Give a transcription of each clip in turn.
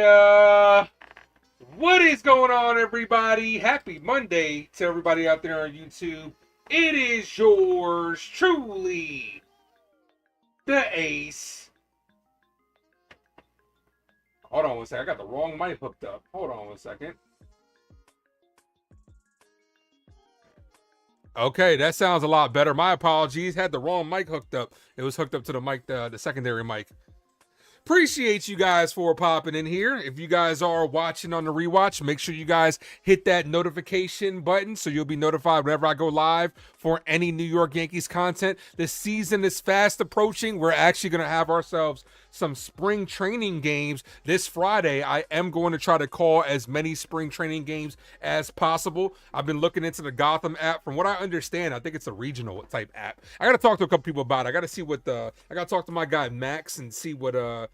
Yeah. What is going on, everybody? Happy Monday to everybody out there on YouTube. It is yours truly, the Ace. Hold on one second. I got the wrong mic hooked up. Hold on one second. Okay, that sounds a lot better. My apologies. Had the wrong mic hooked up. It was hooked up to the mic, the secondary mic. Appreciate you guys for popping in here. If you guys are watching on the rewatch, make sure you guys hit that notification button so you'll be notified whenever I go live for any New York Yankees content. The season is fast approaching. We're actually going to have ourselves some spring training games this Friday. I am going to try to call as many spring training games as possible. I've been looking into the Gotham app. From what I understand, I think it's a regional type app. I got to talk to a couple people about it. I got to see what I got to talk to my guy Max and see what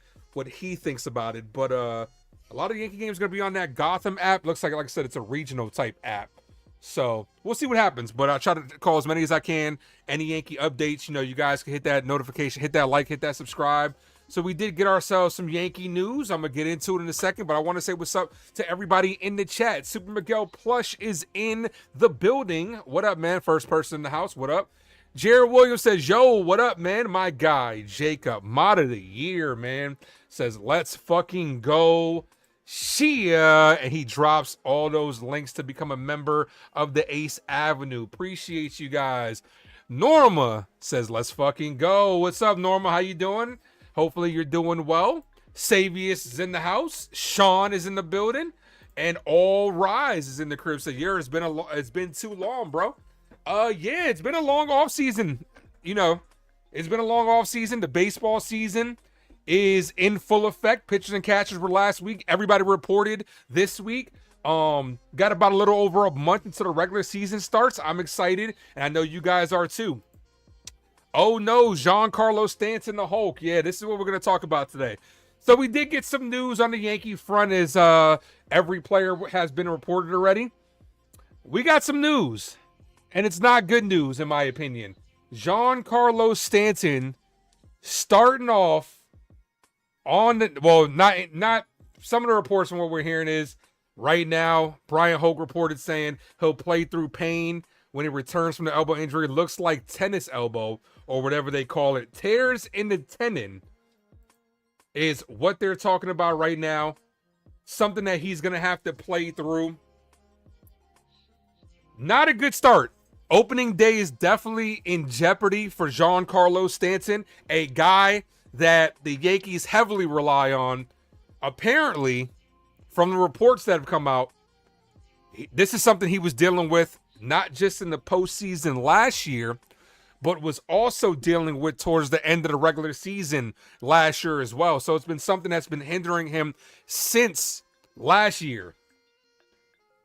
he thinks about it. But a lot of Yankee games are going to be on that Gotham app. Looks like I said, it's a regional type app. So we'll see what happens. But I'll try to call as many as I can. Any Yankee updates, you guys can hit that notification, hit that like, hit that subscribe. So we did get ourselves some Yankee news. I'm going to get into it in a second, but I want to say what's up to everybody in the chat. Super Miguel Plush is in the building. What up, man? First person in the house. What up? Jared Williams says, yo, what up, man? My guy, Jacob, mod of the year, man, says, let's fucking go. Shia. And he drops all those links to become a member of the Ace Avenue. Appreciate you guys. Norma says, let's fucking go. What's up, Norma? How you doing? Hopefully you're doing well. Savius is in the house. Sean is in the building. And All Rise is in the crib. So, yeah, it's been too long, bro. Yeah, it's been a long off season. It's been a long off season. The baseball season is in full effect. Pitchers and catchers were last week. Everybody reported this week. Got about a little over a month until the regular season starts. I'm excited, and I know you guys are too. Oh no, Giancarlo Stanton the Hulk. Yeah, this is what we're going to talk about today. So we did get some news on the Yankee front as every player has been reported already. We got some news, and it's not good news in my opinion. Giancarlo Stanton starting off on the, not some of the reports from what we're hearing is right now, Brian Hoke reported saying he'll play through pain when he returns from the elbow injury. Looks like tennis elbow or whatever they call it. Tears in the tendon is what they're talking about right now. Something that he's going to have to play through. Not a good start. Opening day is definitely in jeopardy for Giancarlo Stanton, a guy that the Yankees heavily rely on. Apparently, from the reports that have come out, this is something he was dealing with not just in the postseason last year, but was also dealing with towards the end of the regular season last year as well. So it's been something that's been hindering him since last year.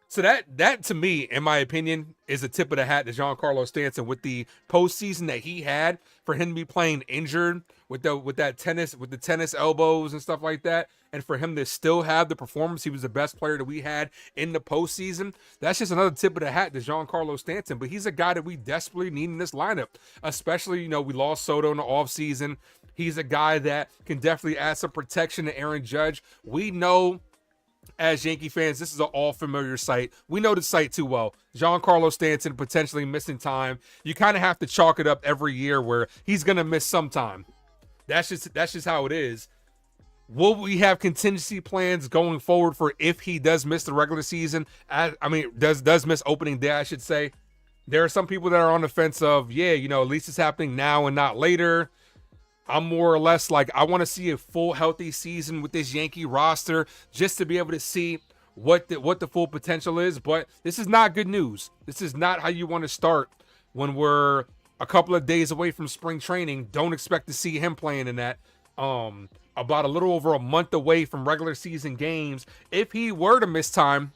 So that to me, in my opinion, is a tip of the hat to Giancarlo Stanton with the postseason that he had. For him to be playing injured with the tennis elbows and stuff like that, and for him to still have the performance, he was the best player that we had in the postseason. That's just another tip of the hat to Giancarlo Stanton. But he's a guy that we desperately need in this lineup, especially we lost Soto in the offseason. He's a guy that can definitely add some protection to Aaron Judge. We know, as Yankee fans, this is an all-familiar sight. We know the site too well. Giancarlo Stanton potentially missing time. You kind of have to chalk it up every year where he's going to miss some time. That's just how it is. Will we have contingency plans going forward for if he does miss the regular season? Does miss opening day, I should say. There are some people that are on the fence of, at least it's happening now and not later. I'm more or less like, I want to see a full healthy season with this Yankee roster just to be able to see what the full potential is. But this is not good news. This is not how you want to start when we're a couple of days away from spring training. Don't expect to see him playing in that. About a little over a month away from regular season games. If he were to miss time,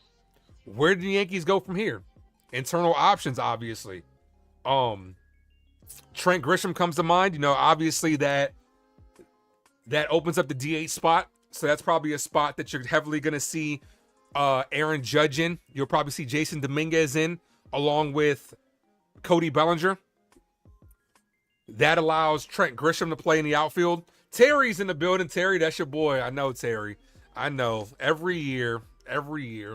where do the Yankees go from here? Internal options, obviously. Trent Grisham comes to mind. Obviously that opens up the DH spot. So that's probably a spot that you're heavily going to see Aaron Judge in. You'll probably see Jason Dominguez in along with Cody Bellinger. That allows Trent Grisham to play in the outfield. Terry's in the building. Terry, that's your boy. I know Terry. I know. Every year, we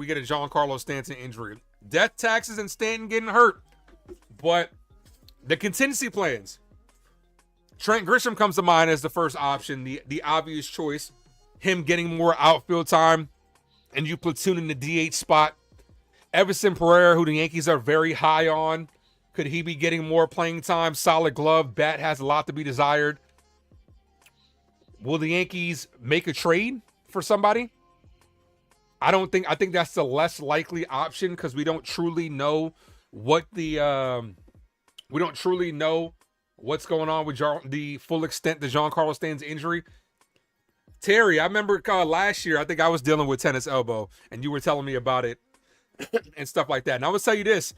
get a Giancarlo Stanton injury. Death taxes and Stanton getting hurt. But the contingency plans. Trent Grisham comes to mind as the first option, the obvious choice. Him getting more outfield time, and you platooning the DH spot. Everson Pereira, who the Yankees are very high on. Could he be getting more playing time? Solid glove. Bat has a lot to be desired. Will the Yankees make a trade for somebody? I think that's the less likely option because we don't truly know what what's going on with the full extent of Giancarlo Stanton's injury. Terry, I remember last year, I think I was dealing with tennis elbow, and you were telling me about it and stuff like that. And I will tell you this,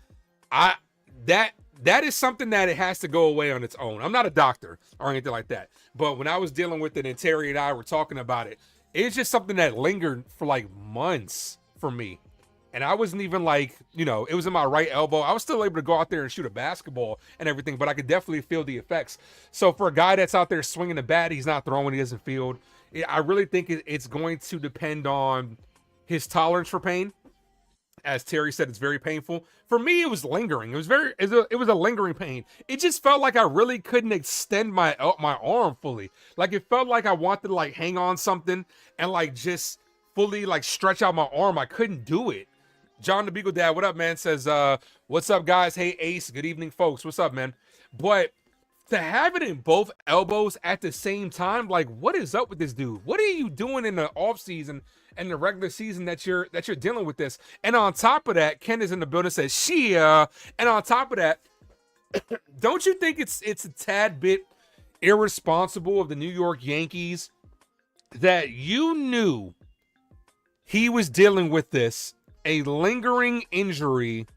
that is something that it has to go away on its own. I'm not a doctor or anything like that, but when I was dealing with it and Terry and I were talking about it, it's just something that lingered for like months for me. And I wasn't even like, it was in my right elbow. I was still able to go out there and shoot a basketball and everything, but I could definitely feel the effects. So for a guy that's out there swinging the bat, he's not throwing, he doesn't field. I really think it's going to depend on his tolerance for pain. As Terry said, it's very painful. For me, it was lingering. It was a lingering pain. It just felt like I really couldn't extend my arm fully. Like it felt like I wanted to like hang on something and like just fully like stretch out my arm. I couldn't do it. John the Beagle Dad, what up, man? Says, what's up, guys? Hey, Ace. Good evening, folks. What's up, man? But to have it in both elbows at the same time, like, what is up with this dude? What are you doing in the off season and the regular season that you're dealing with this? And on top of that, Ken is in the building, says, Shia. And on top of that, don't you think it's a tad bit irresponsible of the New York Yankees that you knew he was dealing with this, a lingering injury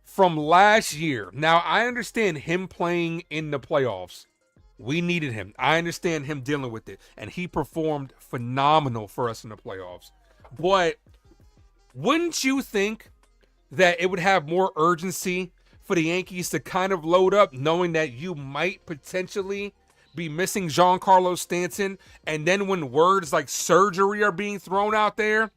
from last year? Now, I understand him playing in the playoffs. We needed him. I understand him dealing with it. And he performed phenomenal for us in the playoffs. But wouldn't you think that it would have more urgency for the Yankees to kind of load up knowing that you might potentially be missing Giancarlo Stanton? And then when words like surgery are being thrown out there,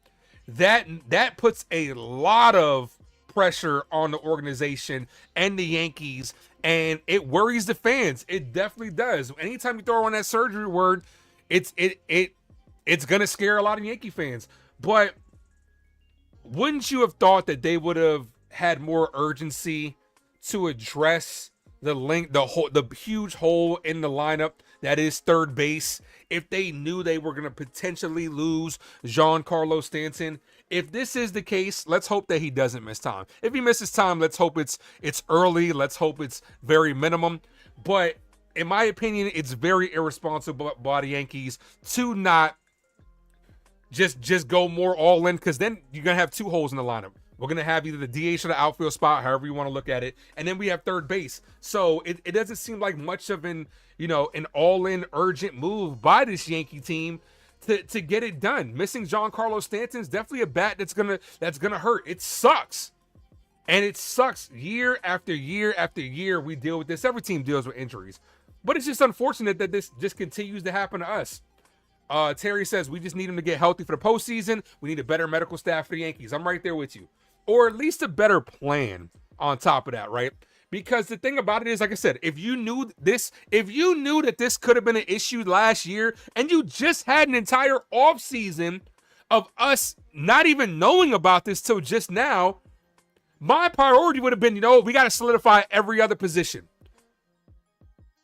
that puts a lot of pressure on the organization and the Yankees, and it worries the fans. It definitely does. Anytime you throw on that surgery word, it's gonna scare a lot of Yankee fans. But wouldn't you have thought that they would have had more urgency to address the huge hole in the lineup that is third base, if they knew they were going to potentially lose Giancarlo Stanton? If this is the case, let's hope that he doesn't miss time. If he misses time, let's hope it's early. Let's hope it's very minimum. But in my opinion, it's very irresponsible by the Yankees to not just go more all in, because then you're going to have two holes in the lineup. We're going to have either the DH or the outfield spot, however you want to look at it. And then we have third base. So it doesn't seem like much of an all-in urgent move by this Yankee team to get it done. Missing Giancarlo Stanton is definitely a bat that's gonna hurt. It sucks. And it sucks year after year after year we deal with this. Every team deals with injuries. But it's just unfortunate that this just continues to happen to us. Terry says, we just need him to get healthy for the postseason. We need a better medical staff for the Yankees. I'm right there with you. Or at least a better plan on top of that, right? Because the thing about it is, like I said, if you knew that this could have been an issue last year, and you just had an entire offseason of us not even knowing about this till just now, my priority would have been, we got to solidify every other position.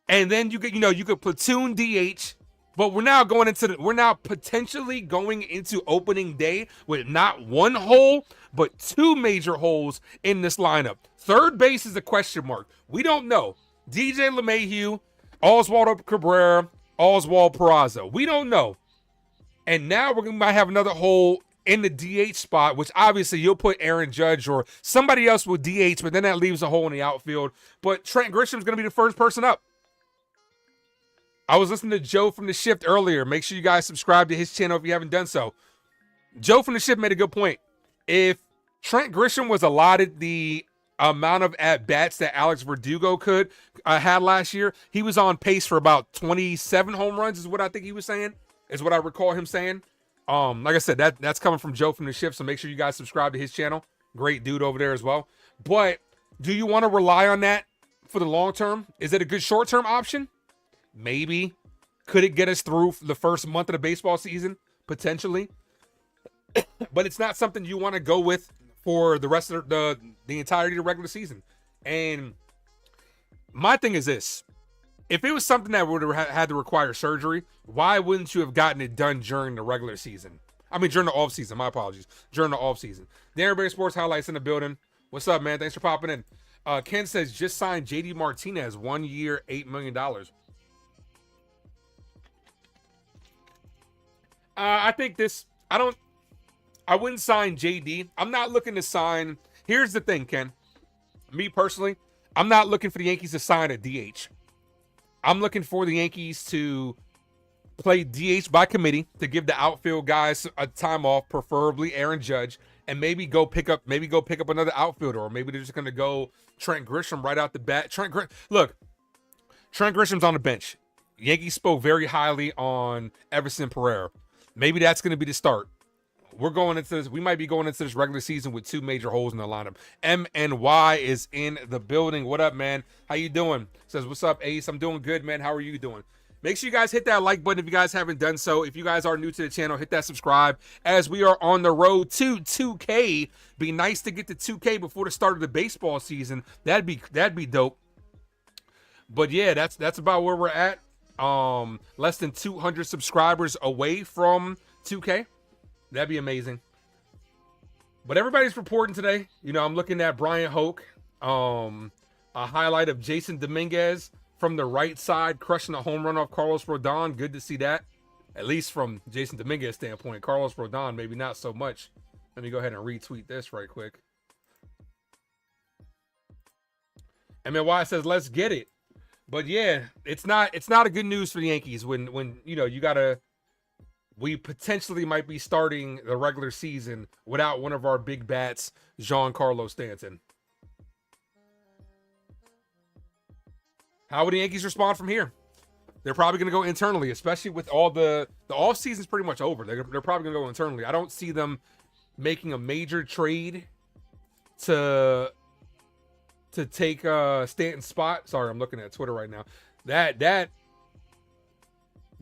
And then you could platoon DH. But we're now potentially going into opening day with not one hole, but two major holes in this lineup. Third base is a question mark. We don't know. DJ LeMahieu, Oswaldo Cabrera, Oswald Peraza. We don't know. And now we might have another hole in the DH spot, which obviously you'll put Aaron Judge or somebody else with DH, but then that leaves a hole in the outfield. But Trent Grisham's going to be the first person up. I was listening to Joe from The Shift earlier. Make sure you guys subscribe to his channel if you haven't done so. Joe from The Shift made a good point. If Trent Grisham was allotted the amount of at bats that Alex Verdugo could had last year, he was on pace for about 27 home runs, is what I think he was saying, is what I recall him saying. Like I said, that's coming from Joe from the Shift, so make sure you guys subscribe to his channel. Great dude over there as well. But do you want to rely on that for the long term? Is it a good short term option? Maybe. Could it get us through the first month of the baseball season? Potentially. But it's not something you want to go with for the rest of the entirety of the regular season. And my thing is this. If it was something that would have had to require surgery, why wouldn't you have gotten it done during the regular season? I mean, during the off season. My apologies. During the off season. Darren Berry Sports Highlights in the building. What's up, man? Thanks for popping in. Ken says, just signed JD Martinez, 1 year, $8 million. I think this, I wouldn't sign JD. I'm not looking to sign. Here's the thing, Ken. Me personally, I'm not looking for the Yankees to sign a DH. I'm looking for the Yankees to play DH by committee to give the outfield guys a time off, preferably Aaron Judge, and maybe go pick up another outfielder, or maybe they're just going to go Trent Grisham right out the bat. Trent Grisham's on the bench. Yankees spoke very highly on Everson Pereira. Maybe that's going to be the start. We might be going into this regular season with two major holes in the lineup. MNY is in the building. What up, man? How you doing? Says, what's up, Ace? I'm doing good, man. How are you doing? Make sure you guys hit that like button if you guys haven't done so. If you guys are new to the channel, hit that subscribe as we are on the road to 2K. Be nice to get to 2K before the start of the baseball season. That'd be dope. But yeah, that's about where we're at. Less than 200 subscribers away from 2K. That'd be amazing. But everybody's reporting today. You know, I'm looking at Brian Hoke. A highlight of Jason Dominguez from the right side, crushing a home run off Carlos Rodon. Good to see that. At least from Jason Dominguez's standpoint. Carlos Rodon, maybe not so much. Let me go ahead and retweet this right quick. MNY says, let's get it. But yeah, it's not a good news for the Yankees when you know, we potentially might be starting the regular season without one of our big bats, Giancarlo Stanton. How would the Yankees respond from here? They're probably going to go internally, especially with all the offseason's pretty much over. They're probably going to go internally. I don't see them making a major trade to take Stanton's spot. Sorry, I'm looking at Twitter right now. That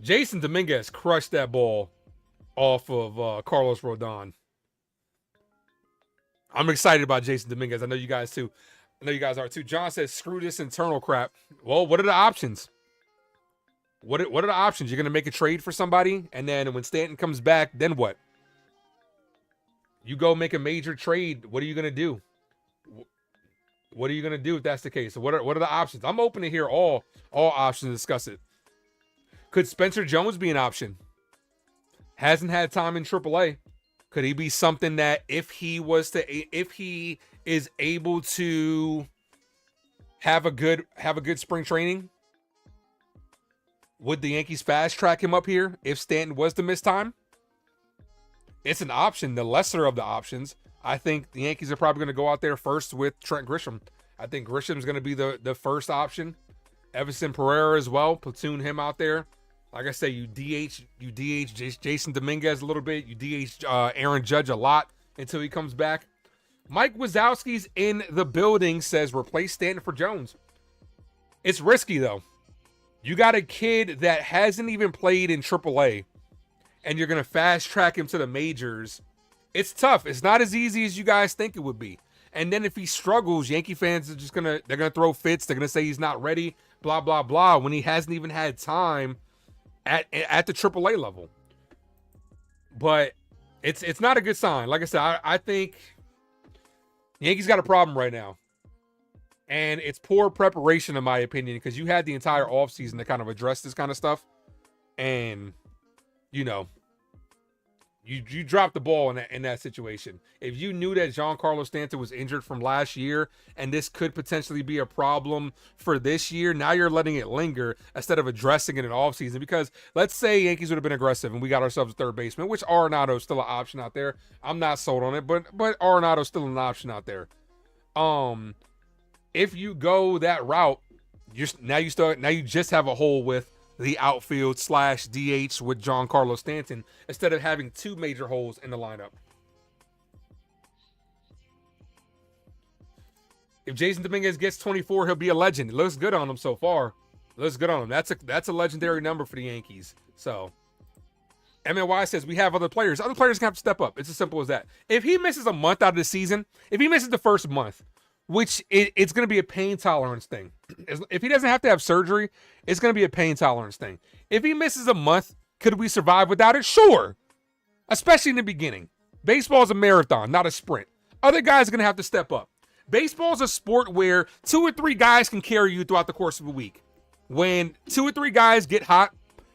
Jason Dominguez crushed that ball off of Carlos Rodon. I'm excited about Jason Dominguez. I know you guys too. I know you guys are too. John says, screw this internal crap. Well, what are the options? What are the options? You're going to make a trade for somebody, and then when Stanton comes back, then what? You go make a major trade. What are you going to do? What are you going to do if that's the case? So what are the options? I'm open to hear all options and discuss it. Could Spencer Jones be an option? Hasn't had time in AAA. Could he be something that if he is able to have a good spring training, would the Yankees fast track him up here if Stanton was to miss time? It's an option, the lesser of the options. I think the Yankees are probably going to go out there first with Trent Grisham. I think Grisham's going to be the first option. Everson Pereira as well. Platoon him out there. Like I say, you DH Jason Dominguez a little bit. You DH Aaron Judge a lot until he comes back. Mike Wazowski's in the building, says replace Stanton for Jones. It's risky, though. You got a kid that hasn't even played in AAA, and you're going to fast track him to the majors. It's tough. It's not as easy as you guys think it would be. And then if he struggles, Yankee fans are just they're gonna throw fits. They're gonna say he's not ready, blah, blah, blah, when he hasn't even had time at the AAA level. But it's not a good sign. Like I said, I think Yankees got a problem right now. And it's poor preparation, in my opinion, because you had the entire offseason to kind of address this kind of stuff. And, you know, you dropped the ball in that situation. If you knew that Giancarlo Stanton was injured from last year and this could potentially be a problem for this year, now you're letting it linger instead of addressing it in offseason. Because let's say Yankees would have been aggressive and we got ourselves a third baseman, which Arenado's still an option out there. I'm not sold on it, but Arenado's still an option out there. If you go that route, now you just have a hole with the outfield / DH with Giancarlo Stanton instead of having two major holes in the lineup. If Jason Dominguez gets 24, he'll be a legend. It looks good on him so far. Looks good on him. That's a legendary number for the Yankees. So MNY says we have other players. Other players can have to step up. It's as simple as that. If he misses a month out of the season, if he misses the first month, which it's going to be a pain tolerance thing. If he doesn't have to have surgery, it's going to be a pain tolerance thing. If he misses a month, could we survive without it? Sure. Especially in the beginning. Baseball is a marathon, not a sprint. Other guys are going to have to step up. Baseball is a sport where 2 or 3 guys can carry you throughout the course of a week. When 2 or 3 guys get hot,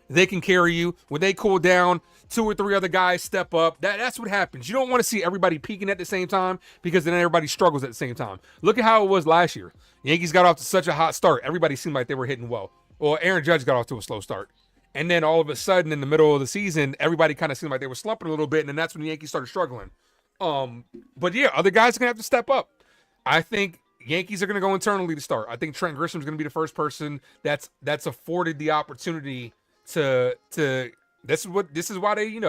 they can carry you. When they cool down, 2 or 3 other guys step up. That's what happens. You don't want to see everybody peaking at the same time because then everybody struggles at the same time. Look at how it was last year. Yankees got off to such a hot start. Everybody seemed like they were hitting well. Well, Aaron Judge got off to a slow start. And then all of a sudden in the middle of the season, everybody kind of seemed like they were slumping a little bit, and then that's when the Yankees started struggling. But yeah, other guys are going to have to step up. I think Yankees are going to go internally to start. I think Trent Grisham's going to be the first person that's afforded the opportunity to this is why they,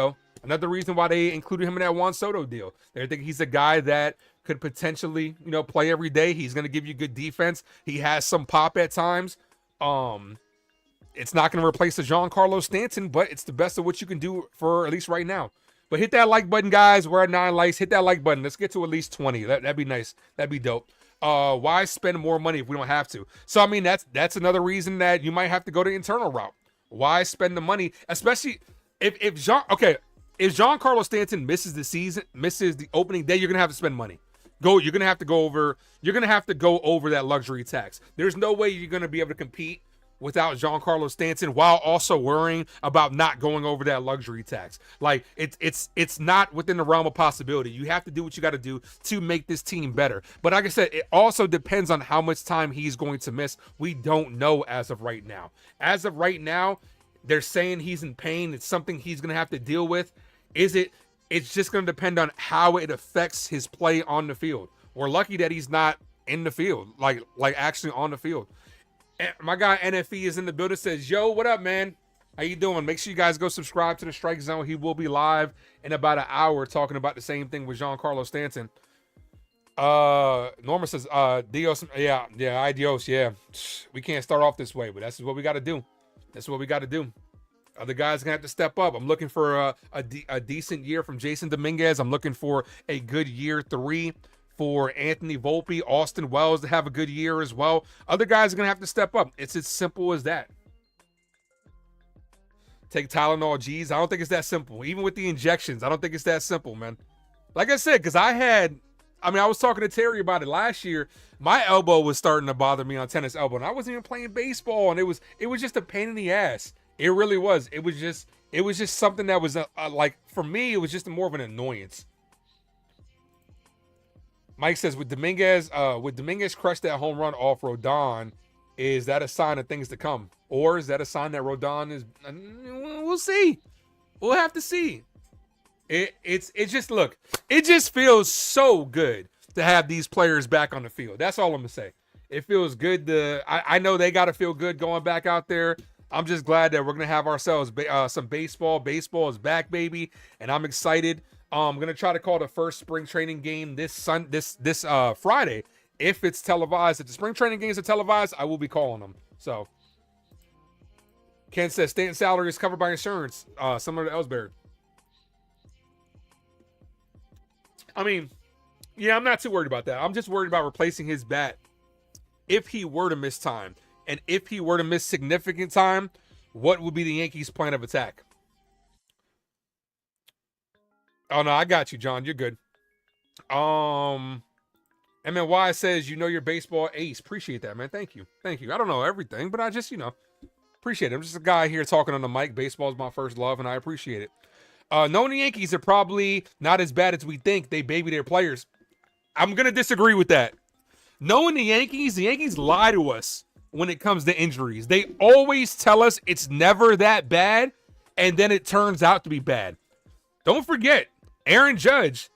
another reason why they included him in that Juan Soto deal. They think he's a guy that could potentially, play every day. He's going to give you good defense. He has some pop at times. It's not going to replace the Giancarlo Stanton, but it's the best of what you can do for at least right now. But hit that like button, guys. We're at 9 likes. Hit that like button. Let's get to at least 20. That'd be nice. That'd be dope. Why spend more money if we don't have to? So, I mean, that's another reason that you might have to go the internal route. Why spend the money, especially if Giancarlo Stanton misses the opening day, you're gonna have to spend money. You're gonna have to go over that luxury tax. There's no way you're gonna be able to compete without Giancarlo Stanton while also worrying about not going over that luxury tax. Like it's not within the realm of possibility. You have to do what you got to do to make this team better. But like I said, it also depends on how much time he's going to miss. We don't know as of right now. As of right now, they're saying he's in pain. It's something he's going to have to deal with. It's just going to depend on how it affects his play on the field. We're lucky that he's not in the field, like actually on the field. My guy NFE is in the building, says, yo, what up, man? How you doing? Make sure you guys go subscribe to the Strike Zone. He will be live in about an hour talking about the same thing with Giancarlo Stanton. Norma says, Dios, yeah, adios, yeah. We can't start off this way, but that's what we got to do. That's what we got to do. Other guys going to have to step up. I'm looking for a decent year from Jason Dominguez. I'm looking for a good year 3 for Anthony Volpe, Austin Wells to have a good year as well. Other guys are going to have to step up. It's as simple as that. Take Tylenol G's. I don't think it's that simple. Even with the injections, I don't think it's that simple, man. Like I said, because I was talking to Terry about it last year. My elbow was starting to bother me on tennis elbow, and I wasn't even playing baseball, and it was just a pain in the ass. It really was. It was just something that was like, for me, it was just more of an annoyance. Mike says, would Dominguez crush that home run off Rodon, is that a sign of things to come? Or is that a sign that Rodon is... We'll see. We'll have to see. It just feels so good to have these players back on the field. That's all I'm going to say. It feels good I know they got to feel good going back out there. I'm just glad that we're going to have ourselves some baseball. Baseball is back, baby, and I'm excited. I'm going to try to call the first spring training game this Friday. If it's televised, if the spring training games are televised, I will be calling them. So, Ken says Stanton's salary is covered by insurance, similar to Ellsbury. I mean, yeah, I'm not too worried about that. I'm just worried about replacing his bat if he were to miss time. And if he were to miss significant time, what would be the Yankees' plan of attack? Oh, no, I got you, John. You're good. MNY says, your baseball ace. Appreciate that, man. Thank you. Thank you. I don't know everything, but I just, appreciate it. I'm just a guy here talking on the mic. Baseball is my first love, and I appreciate it. Knowing the Yankees are probably not as bad as we think. They baby their players. I'm going to disagree with that. Knowing the Yankees lie to us when it comes to injuries. They always tell us it's never that bad, and then it turns out to be bad. Don't forget, Aaron Judge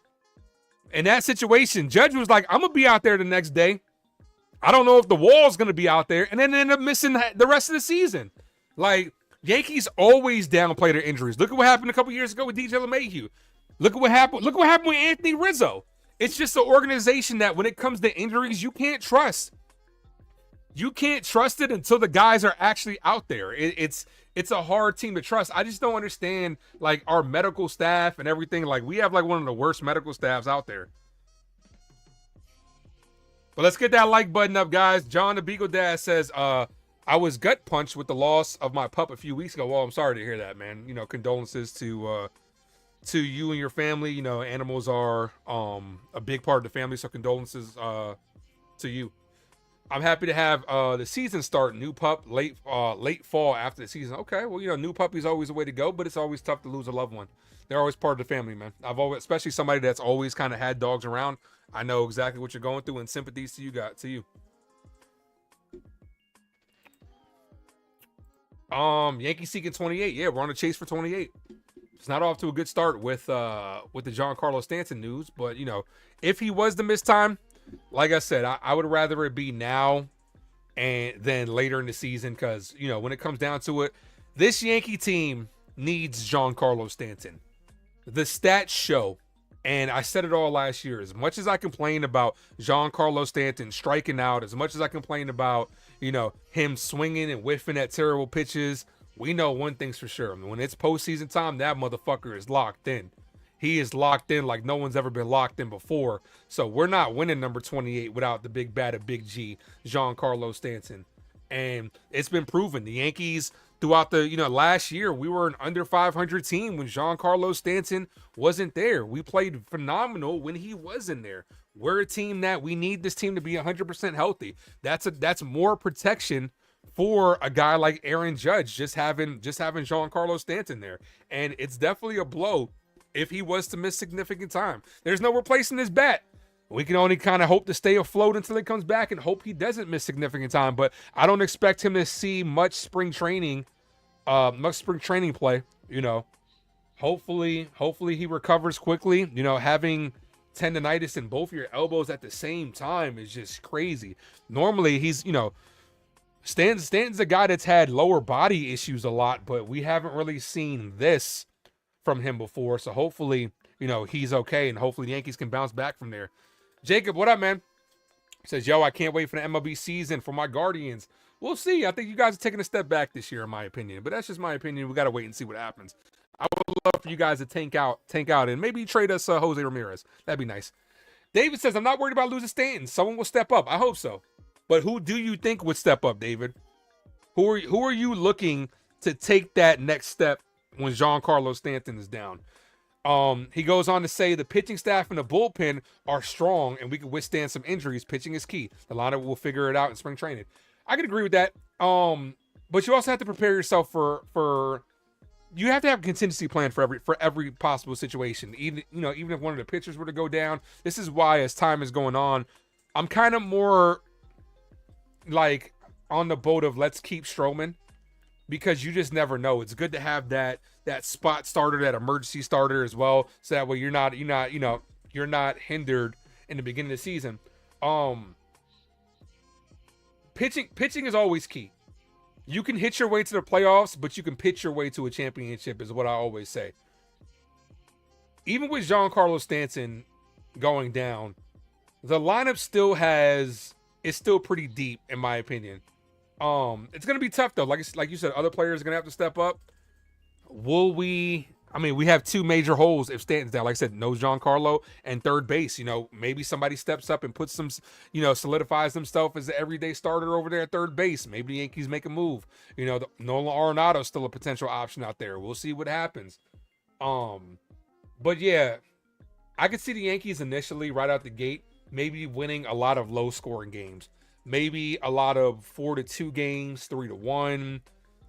In that situation, Judge was like, I'm going to be out there the next day. I don't know if the wall's going to be out there, and then end up missing the rest of the season. Like, Yankees always downplay their injuries. Look at what happened a couple years ago with DJ LeMahieu. Look at what happened. Look what happened with Anthony Rizzo. It's just an organization that when it comes to injuries, you can't trust. You can't trust it until the guys are actually out there. It's a hard team to trust. I just don't understand, like, our medical staff and everything. Like, we have, like, one of the worst medical staffs out there. But let's get that like button up, guys. John the Beagle Dad says, I was gut punched with the loss of my pup a few weeks ago. Well, I'm sorry to hear that, man. You know, condolences to you and your family. You know, animals are a big part of the family, so condolences to you. I'm happy to have the season start. New pup, late fall after the season. Okay, well, you know, new puppy's always a way to go, but it's always tough to lose a loved one. They're always part of the family, man. I've always, especially somebody that's always kind of had dogs around. I know exactly what you're going through, and sympathies to you. Yankees seeking 28. Yeah, we're on a chase for 28. It's not off to a good start with the Giancarlo Stanton news, but you know, if he was to miss time, like I said, I would rather it be now and then later in the season, because you know, when it comes down to it, this Yankee team needs Giancarlo Stanton. The stats show, and I said it all last year, as much as I complain about Giancarlo Stanton striking out, as much as I complain about, you know, him swinging and whiffing at terrible pitches, we know one thing's for sure. I mean, when it's postseason time, that motherfucker is locked in. He is locked in like no one's ever been locked in before. So we're not winning number 28 without the big bat of Big G, Giancarlo Stanton. And it's been proven. The Yankees, throughout the, you know, last year, we were an under 500 team when Giancarlo Stanton wasn't there. We played phenomenal when he was in there. We're a team that we need this team to be 100% healthy. That's more protection for a guy like Aaron Judge, just having Giancarlo Stanton there. And it's definitely a blow if he was to miss significant time. There's no replacing his bat. We can only kind of hope to stay afloat until he comes back and hope he doesn't miss significant time. But I don't expect him to see much spring training play. You know, hopefully he recovers quickly. You know, having tendonitis in both of your elbows at the same time is just crazy. Normally he's, you know, Stanton's a guy that's had lower body issues a lot, but we haven't really seen this from him before. So hopefully, you know, he's okay, and hopefully the Yankees can bounce back from there. Jacob, what up, man? Says, yo, I can't wait for the MLB season for my Guardians. We'll see. I think you guys are taking a step back this year, in my opinion. But that's just my opinion. We got to wait and see what happens. I would love for you guys to tank out, and maybe trade us Jose Ramirez. That'd be nice. David says, I'm not worried about losing Stanton. Someone will step up. I hope so. But who do you think would step up, David? Who are you looking to take that next step when Giancarlo Stanton is down? He goes on to say the pitching staff and the bullpen are strong and we can withstand some injuries. Pitching is key. The lineup will figure it out in spring training. I can agree with that. But you also have to prepare yourself for you have to have a contingency plan for every possible situation. Even if one of the pitchers were to go down. This is why, as time is going on, I'm kind of more like on the boat of let's keep Stroman, because you just never know. It's good to have that spot starter, that emergency starter as well, so that way you're not hindered in the beginning of the season. Pitching is always key. You can hit your way to the playoffs, but you can pitch your way to a championship, is what I always say. Even with Giancarlo Stanton going down, the lineup is still pretty deep, in my opinion. It's going to be tough, though. Like you said, other players are going to have to step up. We have two major holes if Stanton's down. Like I said, no Giancarlo, and third base. You know, maybe somebody steps up and puts some, solidifies themselves as the everyday starter over there at third base. Maybe the Yankees make a move. You know, Nolan Arenado's still a potential option out there. We'll see what happens. But yeah, I could see the Yankees initially right out the gate maybe winning a lot of low-scoring games. Maybe a lot of 4-2 games, 3-1,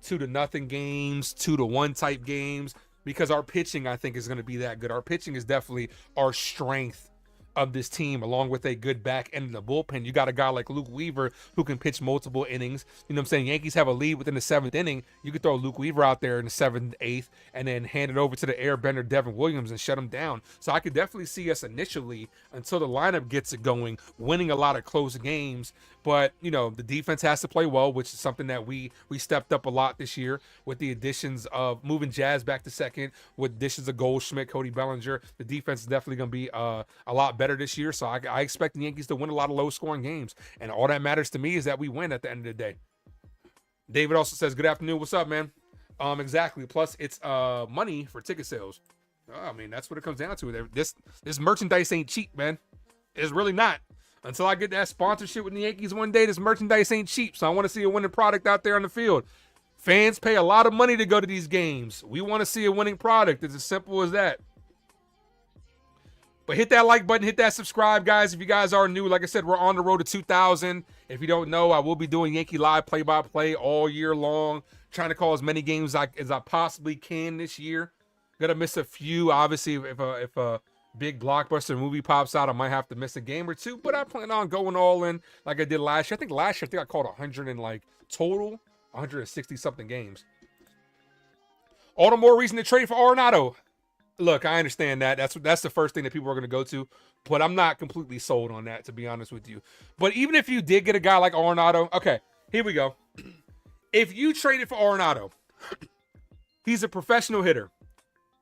2-0 games, 2-1 type games, because our pitching, I think, is going to be that good. Our pitching is definitely our strength of this team, along with a good back end in the bullpen. You got a guy like Luke Weaver who can pitch multiple innings. You know what I'm saying? Yankees have a lead within the 7th inning. You could throw Luke Weaver out there in the 7th, 8th, and then hand it over to the airbender Devin Williams and shut him down. So I could definitely see us initially, until the lineup gets it going, winning a lot of close games. But, you know, the defense has to play well, which is something that we stepped up a lot this year with the additions of moving Jazz back to second, with additions of Goldschmidt, Cody Bellinger. The defense is definitely going to be a lot better this year. So I expect the Yankees to win a lot of low-scoring games. And all that matters to me is that we win at the end of the day. David also says, good afternoon. What's up, man? Exactly. Plus, it's money for ticket sales. I mean, that's what it comes down to. This merchandise ain't cheap, man. It's really not. Until I get that sponsorship with the Yankees one day, this merchandise ain't cheap. So I want to see a winning product out there on the field. Fans pay a lot of money to go to these games. We want to see a winning product. It's as simple as that. But hit that like button, hit that subscribe, guys. If you guys are new, like I said, we're on the road to 2,000. If you don't know, I will be doing Yankee Live play-by-play all year long, trying to call as many games as I possibly can this year. Gonna miss a few, obviously. If a big blockbuster movie pops out, I might have to miss a game or two. But I plan on going all in like I did last year. I think I called 100 in total, 160 something games. All the more reason to trade for Arenado. Look, I understand that. That's the first thing that people are going to go to, but I'm not completely sold on that, to be honest with you. But even if you did get a guy like Arenado, okay, here we go. If you traded for Arenado, he's a professional hitter.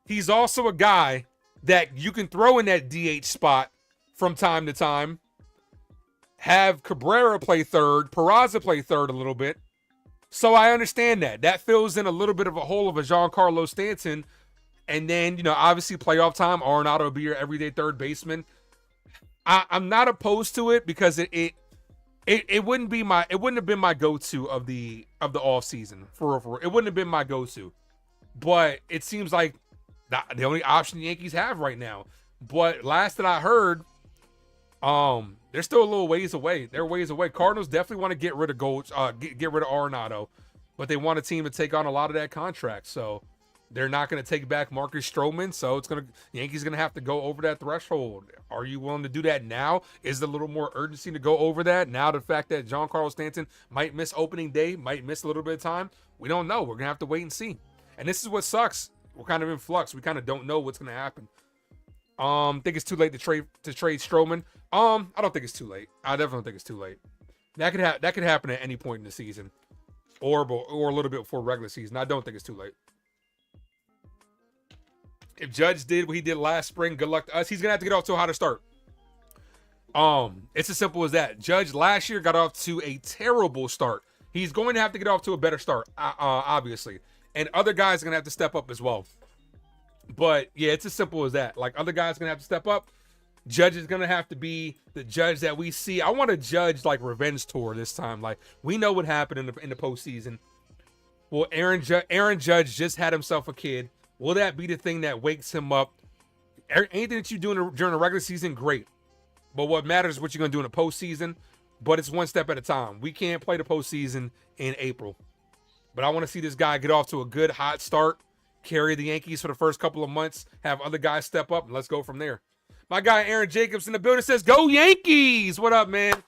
He's also a guy that you can throw in that DH spot from time to time. Have Cabrera play third, Peraza play third a little bit. So I understand that. That fills in a little bit of a hole of a Giancarlo Stanton. And then, you know, obviously playoff time, Arenado will be your everyday third baseman. I'm not opposed to it because it wouldn't have been my go-to of the offseason. For real. It wouldn't have been my go-to. But it seems like the only option the Yankees have right now. But last that I heard, they're still a little ways away. They're ways away. Cardinals definitely want to get rid of get rid of Arenado, but they want a team to take on a lot of that contract. So they're not going to take back Marcus Stroman, so Yankees going to have to go over that threshold. Are you willing to do that now? Is there a little more urgency to go over that now? The fact that Giancarlo Stanton might miss opening day, might miss a little bit of time, we don't know. We're going to have to wait and see. And this is what sucks. We're kind of in flux. We kind of don't know what's going to happen. Think it's too late to trade Stroman. I don't think it's too late. I definitely don't think it's too late. That could happen at any point in the season, or a little bit before regular season. I don't think it's too late. If Judge did what he did last spring, good luck to us. He's gonna have to get off to a hotter start. It's as simple as that. Judge last year got off to a terrible start. He's going to have to get off to a better start, obviously. And other guys are gonna have to step up as well. But yeah, it's as simple as that. Like, other guys are gonna have to step up. Judge is gonna have to be the Judge that we see. I want a Judge like revenge tour this time. Like, we know what happened in the postseason. Well, Aaron Judge just had himself a kid. Will that be the thing that wakes him up? Anything that you do during the regular season, great. But what matters is what you're going to do in the postseason. But it's one step at a time. We can't play the postseason in April. But I want to see this guy get off to a good, hot start, carry the Yankees for the first couple of months, have other guys step up, and let's go from there. My guy Aaron Jacobs in the building says, go Yankees! What up, man?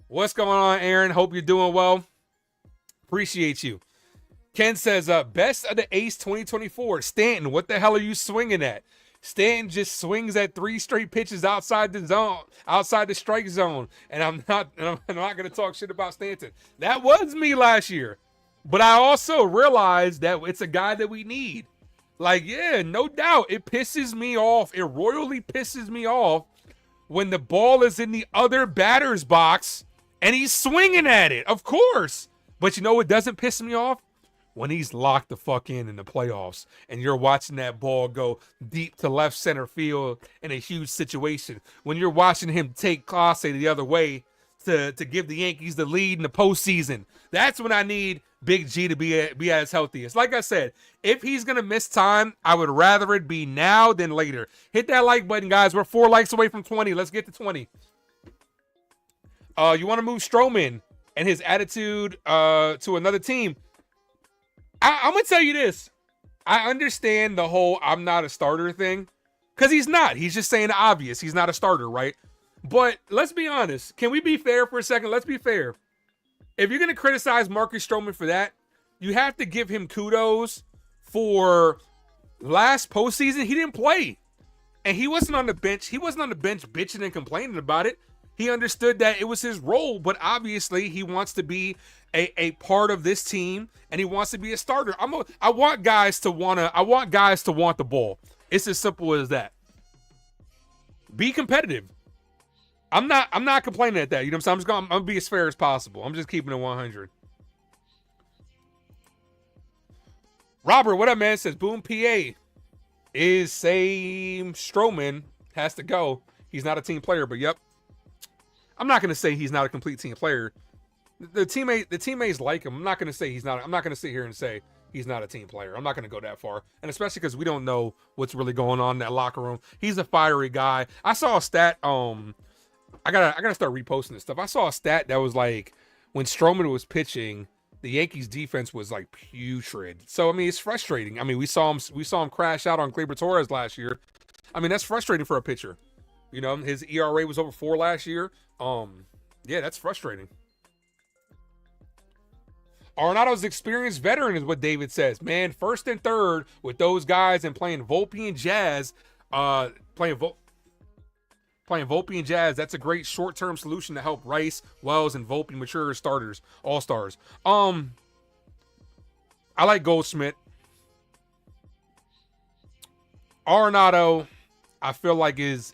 What's going on, Aaron? Hope you're doing well. Appreciate you. Ken says, best of the ace 2024. Stanton, what the hell are you swinging at? Stanton just swings at 3 straight pitches outside the zone, outside the strike zone. And I'm not going to talk shit about Stanton. That was me last year. But I also realized that it's a guy that we need. Like, yeah, no doubt. It pisses me off. It royally pisses me off when the ball is in the other batter's box and he's swinging at it. Of course. But you know what doesn't piss me off? When he's locked the fuck in the playoffs and you're watching that ball go deep to left center field in a huge situation. When you're watching him take Clase the other way to give the Yankees the lead in the postseason. That's when I need Big G to be at his healthiest. Like I said, if he's going to miss time, I would rather it be now than later. Hit that like button, guys. We're 4 likes away from 20. Let's get to 20. You want to move Stroman and his attitude to another team. I'm going to tell you this. I understand the whole I'm not a starter thing, Because he's not. He's just saying the obvious. He's not a starter, right? But let's be honest. Can we be fair for a second? Let's be fair. If you're going to criticize Marcus Stroman for that, you have to give him kudos for last postseason. He didn't play. And he wasn't on the bench. He wasn't on the bench bitching and complaining about it. He understood that it was his role, but obviously he wants to be a part of this team and he wants to be a starter. I want guys to want the ball. It's as simple as that. Be competitive. I'm not complaining at that. You know what I'm saying? I'm gonna be as fair as possible. I'm just keeping it 100. Robert, what up, man? Says Boom PA is same Stroman has to go. He's not a team player, but yep. I'm not gonna say he's not a complete team player. The teammates like him. I'm not gonna say he's not. I'm not gonna sit here and say he's not a team player. I'm not gonna go that far, and especially because we don't know what's really going on in that locker room. He's a fiery guy. I saw a stat. I gotta start reposting this stuff. I saw a stat that was like when Stroman was pitching, the Yankees defense was like putrid. So I mean, it's frustrating. I mean, we saw him crash out on Gleyber Torres last year. I mean, that's frustrating for a pitcher. You know, his ERA was over 4 last year. Yeah, that's frustrating. Arenado's experienced veteran is what David says. Man, first and third with those guys and playing Volpe and Jazz, playing Volpe and Jazz, that's a great short-term solution to help Rice, Wells, and Volpe mature as starters, all-stars. I like Goldschmidt. Arenado, I feel like it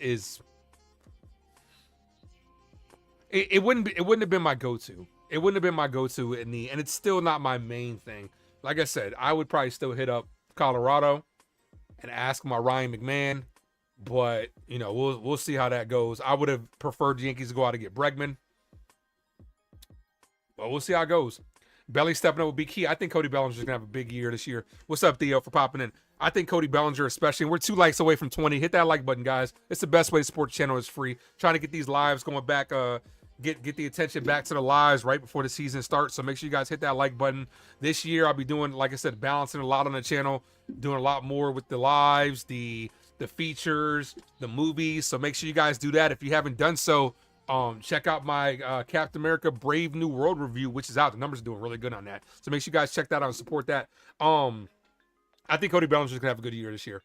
wouldn't have been my go-to. It wouldn't have been my go-to and it's still not my main thing. Like I said, I would probably still hit up Colorado and ask my Ryan McMahon. But, you know, we'll see how that goes. I would have preferred the Yankees to go out and get Bregman. But we'll see how it goes. Belly stepping up would be key. I think Cody Bellinger's going to have a big year this year. What's up, Theo, for popping in? I think Cody Bellinger especially, and we're 2 likes away from 20. Hit that like button, guys. It's the best way to support the channel. It's free. Trying to get these lives going back, get the attention back to the lives right before the season starts. So make sure you guys hit that like button. This year, I'll be doing, like I said, balancing a lot on the channel, doing a lot more with the lives, the features, the movies. So make sure you guys do that. If you haven't done so, check out my Captain America Brave New World review, which is out. The numbers are doing really good on that. So make sure you guys check that out and support that. I think Cody Bellinger's going to have a good year this year.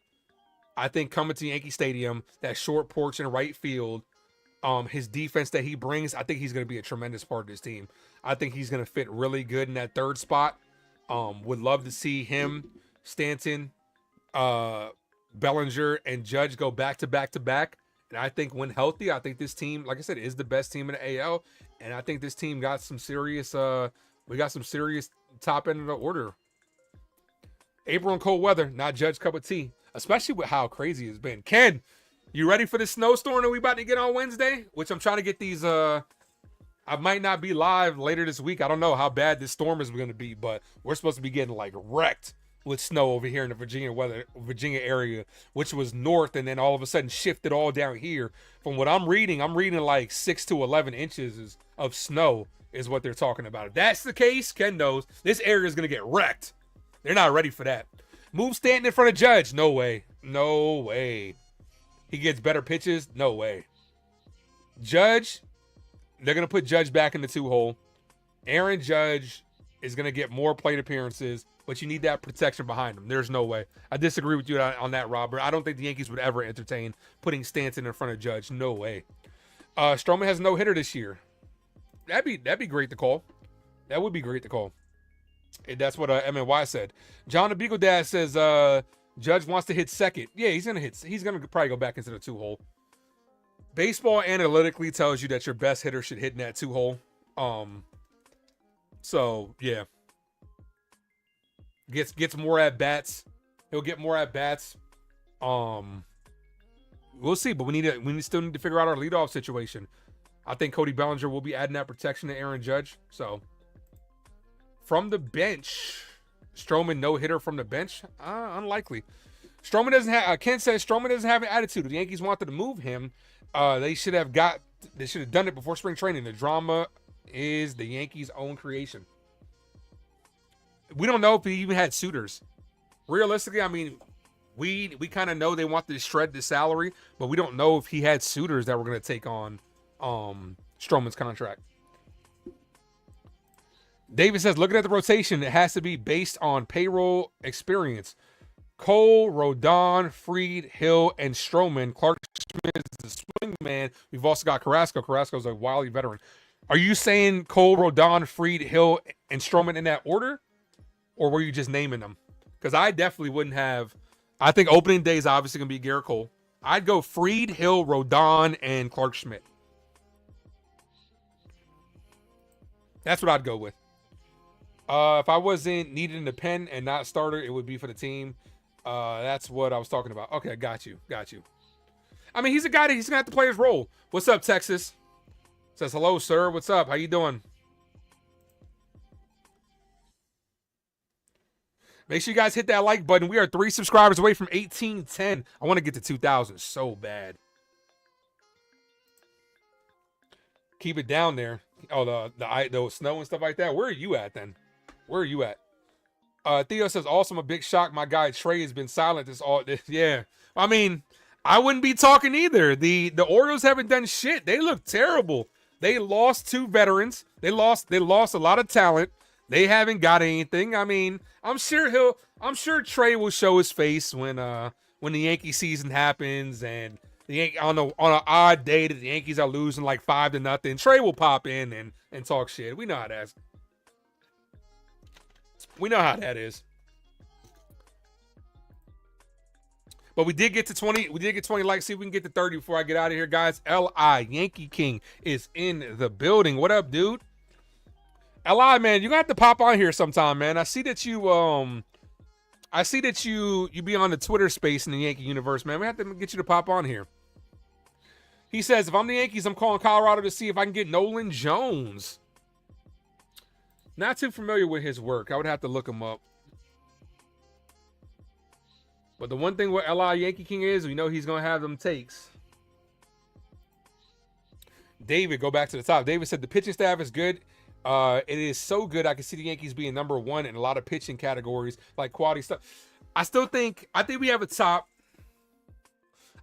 I think coming to Yankee Stadium, that short porch in right field, his defense that he brings, I think he's going to be a tremendous part of this team. I think he's going to fit really good in that third spot. Would love to see him, Stanton, Bellinger, and Judge go back to back to back. And I think when healthy, I think this team, like I said, is the best team in the AL. And I think this team got some serious, we got some serious top end of the order. April and cold weather, not Judge cup of tea, especially with how crazy it's been. Ken, you ready for the snowstorm that we about to get on Wednesday? Which I'm trying to get these, I might not be live later this week. I don't know how bad this storm is going to be, but we're supposed to be getting like wrecked with snow over here in the Virginia area, which was north and then all of a sudden shifted all down here. From what I'm reading like 6 to 11 inches of snow is what they're talking about. If that's the case, Ken knows this area is going to get wrecked. They're not ready for that. Move Stanton in front of Judge. No way. No way. He gets better pitches. No way. Judge, they're going to put Judge back in the 2-hole. Aaron Judge is going to get more plate appearances, but you need that protection behind him. There's no way. I disagree with you on that, Robert. I don't think the Yankees would ever entertain putting Stanton in front of Judge. No way. Stroman has no hitter this year. That'd be great to call. That would be great to call. And that's what MNY said. John the Beagle Dad says Judge wants to hit second. Yeah, he's gonna hit. He's gonna probably go back into the 2-hole. Baseball analytically tells you that your best hitter should hit in that 2-hole. So yeah. Gets more at bats. He'll get more at bats. We'll see, but we still need to figure out our leadoff situation. I think Cody Bellinger will be adding that protection to Aaron Judge. So from the bench, Stroman no hitter from the bench. Unlikely. Stroman doesn't have. Ken says Stroman doesn't have an attitude. If the Yankees wanted to move him, they should have done it before spring training. The drama is the Yankees' own creation. We don't know if he even had suitors. Realistically, I mean, we kind of know they want to shred the salary, but we don't know if he had suitors that were going to take on Stroman's contract. David says, looking at the rotation, it has to be based on payroll experience. Cole, Rodon, Fried, Hill, and Stroman. Clark Schmidt is the swing man. We've also got Carrasco. Carrasco's a wily veteran. Are you saying Cole, Rodon, Fried, Hill, and Stroman in that order? Or were you just naming them? Because I definitely wouldn't have. I think opening day is obviously going to be Garrett Cole. I'd go Fried, Hill, Rodon, and Clark Schmidt. That's what I'd go with. If I wasn't needed in the pen and not starter, it would be for the team. That's what I was talking about. Okay, got you. I mean, he's a guy that he's going to have to play his role. What's up, Texas? Says, hello, sir. What's up? How you doing? Make sure you guys hit that like button. We are 3 subscribers away from 1810. I want to get to 2,000 so bad. Keep it down there. Oh, the snow and stuff like that. Where are you at then? Where are you at? Theo says, awesome, a big shock. My guy Trey has been silent this. Yeah. I mean, I wouldn't be talking either. The Orioles haven't done shit. They look terrible. They lost 2 veterans. They lost a lot of talent. They haven't got anything. I mean, I'm sure Trey will show his face when the Yankee season happens and on an odd day that the Yankees are losing like 5-0. Trey will pop in and talk shit. We know how that is. We know how that is. But we did get to 20. We did get 20 likes. See if we can get to 30 before I get out of here, guys. L.I. Yankee King is in the building. What up, dude? L.I., man, you're going to have to pop on here sometime, man. I see that you be on the Twitter space in the Yankee universe, man. We have to get you to pop on here. He says, if I'm the Yankees, I'm calling Colorado to see if I can get Nolan Jones. Not too familiar with his work. I would have to look him up. But the one thing with L.I. Yankee King is, we know he's going to have them takes. David, go back to the top. David said the pitching staff is good. It is so good. I can see the Yankees being number 1 in a lot of pitching categories, like quality stuff. I think we have a top.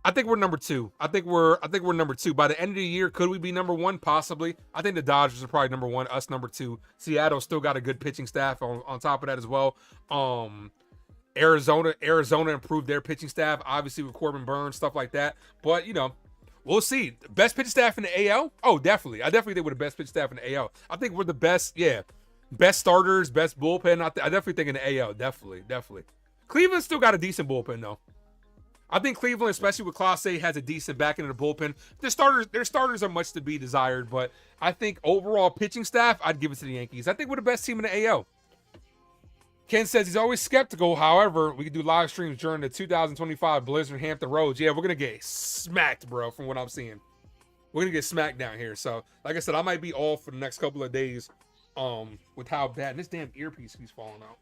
I think we're number 2. I think we're number 2. By the end of the year, could we be number 1? Possibly. I think the Dodgers are probably number 1, us number 2. Seattle still got a good pitching staff on top of that as well. Arizona improved their pitching staff, obviously with Corbin Burns, stuff like that. But, we'll see. Best pitching staff in the AL? Oh, definitely. I definitely think we're the best pitching staff in the AL. I think we're the best, best starters, best bullpen. I definitely think in the AL, definitely. Cleveland still got a decent bullpen, though. I think Cleveland, especially with Clase, has a decent back end of the bullpen. Their starters are much to be desired, but I think overall pitching staff, I'd give it to the Yankees. I think we're the best team in the AL. Ken says he's always skeptical. However, we can do live streams during the 2025 Blizzard Hampton Roads. Yeah, we're going to get smacked, bro, from what I'm seeing. We're going to get smacked down here. So, like I said, I might be off for the next couple of days with how bad. And this damn earpiece keeps falling out.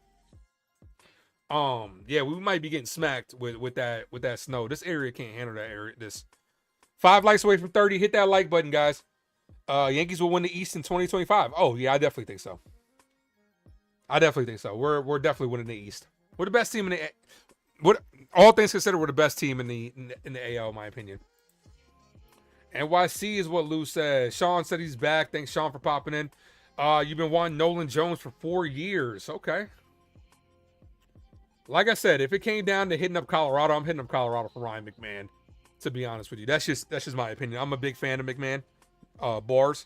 Yeah, we might be getting smacked with that snow. This area can't handle that area. This 5 likes away from 30. Hit that like button, guys. Yankees will win the East in 2025. Oh, yeah, I definitely think so. We're definitely winning the East. We're the best team in the. All things considered, we're the best team in the AL, in my opinion. NYC is what Lou says. Sean said he's back. Thanks, Sean, for popping in. You've been wanting Nolan Jones for 4 years. Okay. Like I said, if it came down to hitting up Colorado, I'm hitting up Colorado for Ryan McMahon. To be honest with you, that's just my opinion. I'm a big fan of McMahon. Bars.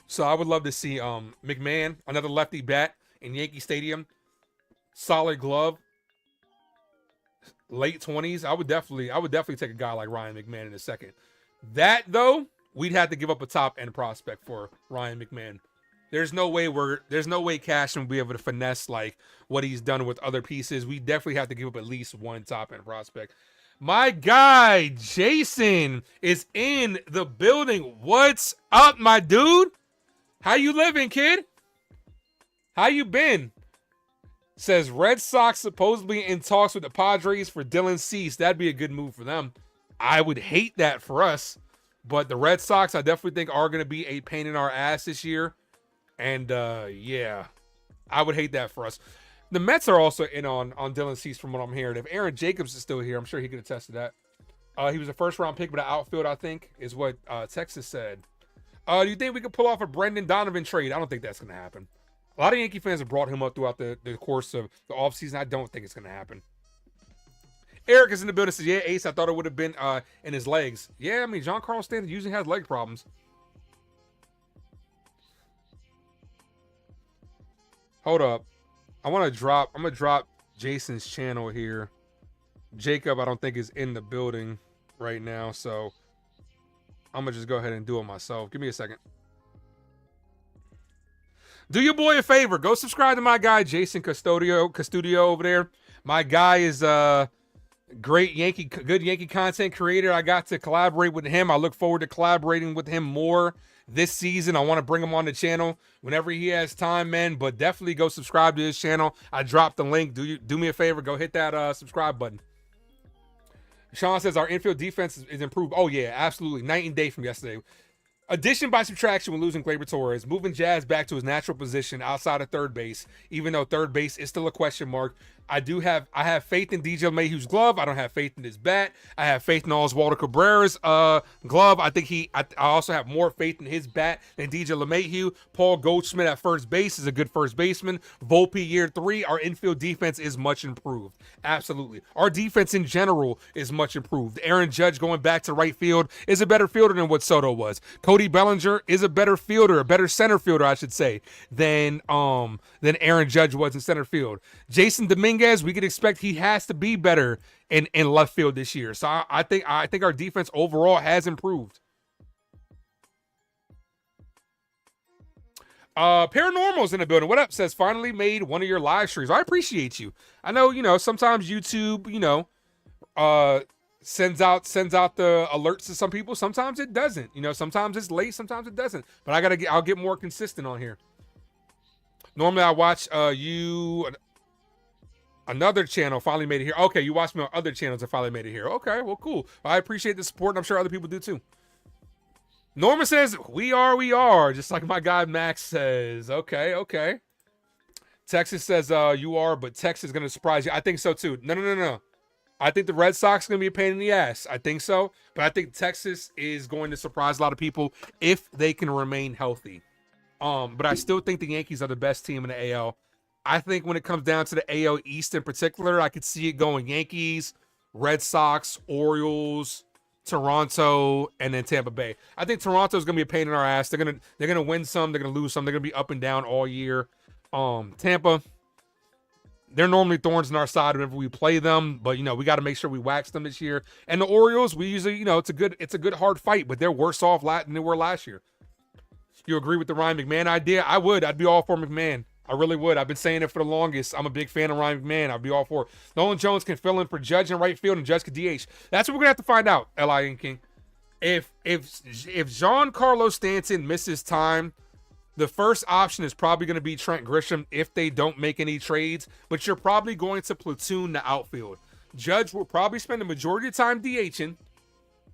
So I would love to see McMahon, another lefty bat in Yankee Stadium. Solid glove. Late 20s. I would definitely take a guy like Ryan McMahon in a second. That though, we'd have to give up a top end prospect for Ryan McMahon. There's no way Cashman will be able to finesse like what he's done with other pieces. We definitely have to give up at least one top end prospect. My guy Jason is in the building. What's up, my dude? How you living, kid? How you been? Says Red Sox supposedly in talks with the Padres for Dylan Cease. That'd be a good move for them. I would hate that for us, but the Red Sox I definitely think are going to be a pain in our ass this year. And yeah, I would hate that for us. The Mets are also in on Dylan Cease from what I'm hearing. If Aaron Jacobs is still here, I'm sure he could attest to that. He was a first-round pick, but an outfield, I think, is what Texas said. Do you think we could pull off a Brendan Donovan trade? I don't think that's going to happen. A lot of Yankee fans have brought him up throughout the course of the offseason. I don't think it's going to happen. Eric is in the building. Says, yeah, Ace, I thought it would have been in his legs. Yeah, I mean, Giancarlo Stanton usually has leg problems. Hold up. I'm going to drop Jason's channel here. Jacob, I don't think is in the building right now, so I'm going to just go ahead and do it myself. Give me a second. Do your boy a favor. Go subscribe to my guy, Jason Custodio over there. My guy is good Yankee content creator. I got to collaborate with him. I look forward to collaborating with him more this season. I want to bring him on the channel whenever he has time, man. But definitely go subscribe to his channel. I dropped the link. Do me a favor. Go hit that subscribe button. Sean says our infield defense is improved. Oh, yeah, absolutely. Night and day from yesterday. Addition by subtraction when losing Gleyber Torres, moving Jazz back to his natural position outside of third base, even though third base is still a question mark. I have faith in DJ LeMahieu's glove. I don't have faith in his bat. I have faith in Oswaldo Cabrera's glove. I also have more faith in his bat than DJ LeMahieu. Paul Goldschmidt at first base is a good first baseman. Volpe year 3. Our infield defense is much improved. Absolutely. Our defense in general is much improved. Aaron Judge going back to right field is a better fielder than what Soto was. Cody Bellinger is a better fielder, a better center fielder, I should say, than Aaron Judge was in center field. Jason Dominguez, we could expect he has to be better in left field this year. So I think our defense overall has improved. Paranormal's in the building. What up? Says finally made one of your live streams. I appreciate you. I know, sometimes YouTube, sends out the alerts to some people. Sometimes it doesn't. Sometimes it's late, sometimes it doesn't. But I'll get more consistent on here. Normally I watch another channel finally made it here. Okay, you watch me on other channels that finally made it here. Okay, well, cool. I appreciate the support, and I'm sure other people do too. Norman says, we are, just like my guy Max says. Okay. Texas says, you are, but Texas is going to surprise you. I think so too. No. I think the Red Sox are going to be a pain in the ass. I think so. But I think Texas is going to surprise a lot of people if they can remain healthy. But I still think the Yankees are the best team in the AL. I think when it comes down to the AL East in particular, I could see it going Yankees, Red Sox, Orioles, Toronto, and then Tampa Bay. I think Toronto's going to be a pain in our ass. They're going to win some, they're going to lose some. They're going to be up and down all year. Tampa, they're normally thorns in our side whenever we play them, but we got to make sure we wax them this year. And the Orioles, we usually, it's a good hard fight, but they're worse off than they were last year. You agree with the Ryan McMahon idea? I would. I'd be all for McMahon. I really would. I've been saying it for the longest. I'm a big fan of Ryan McMahon. I'd be all for it. Nolan Jones can fill in for Judge in right field and Judge can DH. That's what we're gonna have to find out, L.I. and King. If Giancarlo Stanton misses time, the first option is probably going to be Trent Grisham if they don't make any trades, but you're probably going to platoon the outfield. Judge will probably spend the majority of the time DHing.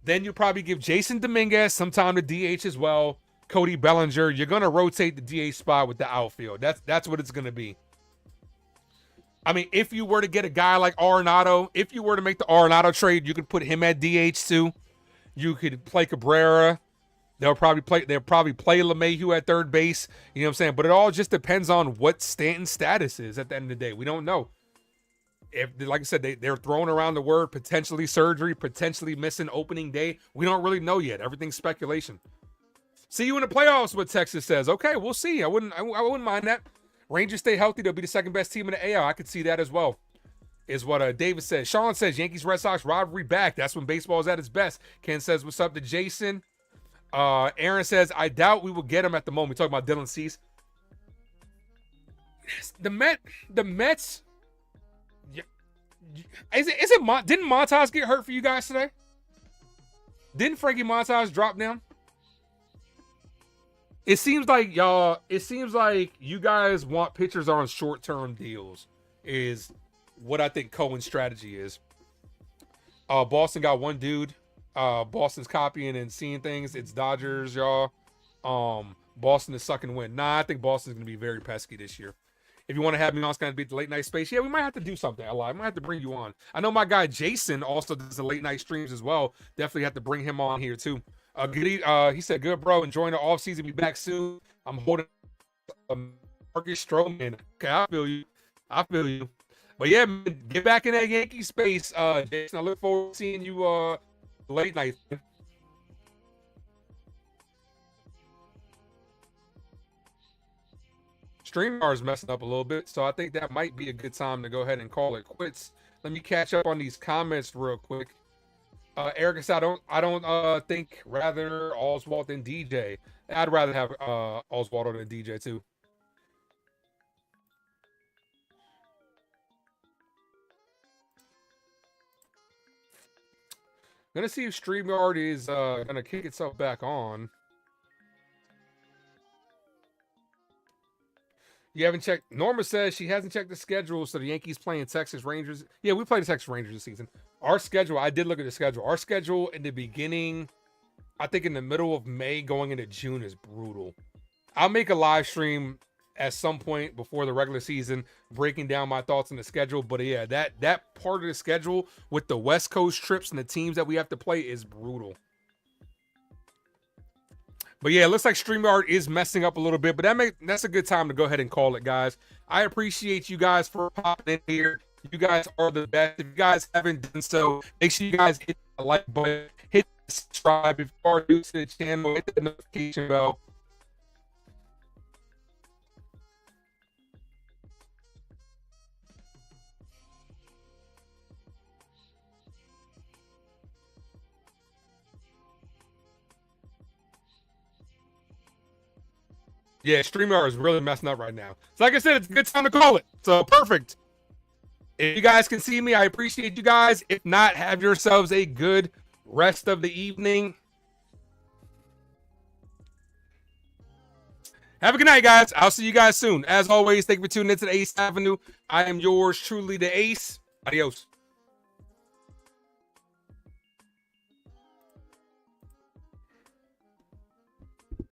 Then you'll probably give Jason Dominguez some time to DH as well. Cody Bellinger, you're going to rotate the DH spot with the outfield. That's what it's going to be. I mean, if you were to get a guy like Arenado, if you were to make the Arenado trade, you could put him at DH too. You could play Cabrera. They'll probably play LeMahieu at third base. You know what I'm saying? But it all just depends on what Stanton's status is at the end of the day. We don't know. If, like I said, they're throwing around the word potentially surgery, potentially missing opening day. We don't really know yet. Everything's speculation. See you in the playoffs, what Texas says. Okay, we'll see. I wouldn't mind that. Rangers stay healthy, they'll be the second best team in the AL. I could see that as well. Is what David says. Sean says, Yankees Red Sox rivalry back. That's when baseball is at its best. Ken says, what's up to Jason? Aaron says, I doubt we will get him at the moment. We're talking about Dylan Cease. The Mets. Didn't Montas get hurt for you guys today? Didn't Frankie Montas drop down? It seems like you guys want pitchers on short-term deals is what I think Cohen's strategy is. Boston got one dude. Boston's copying and seeing things. It's Dodgers, y'all. Boston is sucking wind. Nah, I think Boston's going to be very pesky this year. if you want to have me on, it's going to be the late night space. Yeah, we might have to do something. I might have to bring you on. I know my guy Jason also does the late night streams as well. Definitely have to bring him on here too. He said, good, bro. Enjoying the off season. Be back soon. I'm holding Marcus Stroman. Okay, I feel you. I feel you. But yeah, man, get back in that Yankee space, Jason. I look forward to seeing you late night. StreamYard is messing up a little bit, so I think that might be a good time to go ahead and call it quits. Let me catch up on these comments real quick. Erica said, I don't think rather Oswald than DJ. I'd rather have Oswaldo than DJ too. Gonna see if StreamYard is gonna kick itself back on. You haven't checked. Norma says she hasn't checked the schedule, so the Yankees playing Texas Rangers. Yeah, we played the Texas Rangers this season. Our schedule, I did look at the schedule. Our schedule in the beginning, I think in the middle of May going into June is brutal. I'll make a live stream at some point before the regular season, breaking down my thoughts on the schedule. But yeah, that part of the schedule with the West Coast trips and the teams that we have to play is brutal. But yeah, it looks like StreamYard is messing up a little bit, but that's a good time to go ahead and call it, guys. I appreciate you guys for popping in here. You guys are the best. If you guys haven't done so, make sure you guys hit the like button, hit subscribe. If you are new to the channel, hit the notification bell. Yeah, StreamYard is really messing up right now. So like I said, it's a good time to call it. So perfect. If you guys can see me, I appreciate you guys. If not, have yourselves a good rest of the evening. Have a good night, guys. I'll see you guys soon. As always, thank you for tuning into the Ace Avenue. I am yours truly, the Ace. Adios.